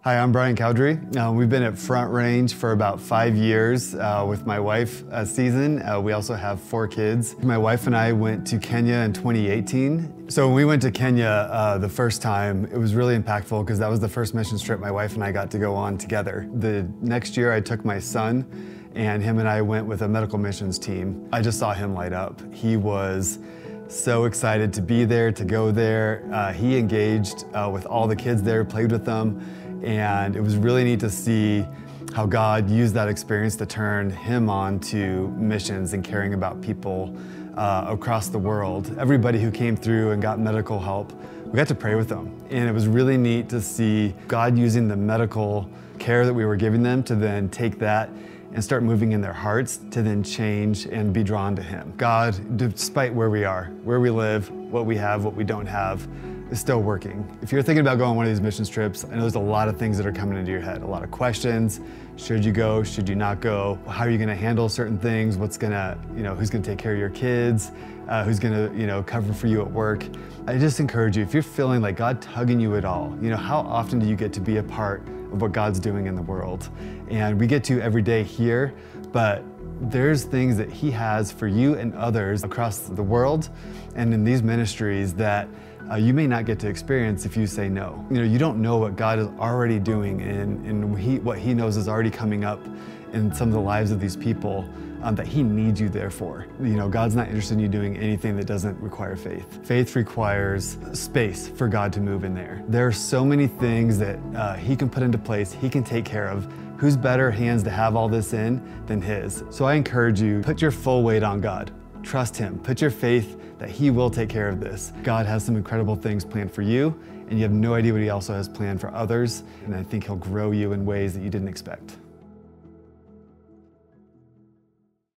Hi, I'm Brian Cowdery. We've been at Front Range for about 5 years with my wife, Season. We also have 4 kids. My wife and I went to Kenya in 2018. So when we went to Kenya the first time, it was really impactful because that was the first mission trip my wife and I got to go on together. The next year I took my son and him and I went with a medical missions team. I just saw him light up. He was so excited to be there, to go there. He engaged with all the kids there, played with them. And it was really neat to see how God used that experience to turn him on to missions and caring about people across the world. Everybody who came through and got medical help, we got to pray with them. And it was really neat to see God using the medical care that we were giving them to then take that and start moving in their hearts to then change and be drawn to Him. God, despite where we are, where we live, what we have, what we don't have, is still working. If you're thinking about going on one of these missions trips, I know there's a lot of things that are coming into your head, a lot of questions. Should you go? Should you not go? How are you gonna handle certain things? Who's gonna take care of your kids? Who's gonna, cover for you at work? I just encourage you, if you're feeling like God tugging you at all, how often do you get to be a part of what God's doing in the world? And we get to every day here, but there's things that He has for you and others across the world and in these ministries that you may not get to experience if you say no. You don't know what God is already doing and what He knows is already coming up in some of the lives of these people that He needs you there for. God's not interested in you doing anything that doesn't require faith. Faith requires space for God to move in there. There are so many things that He can put into place, He can take care of. Who's better hands to have all this in than His? So I encourage you, put your full weight on God. Trust Him. Put your faith that He will take care of this. God has some incredible things planned for you, and you have no idea what He also has planned for others, and I think He'll grow you in ways that you didn't expect.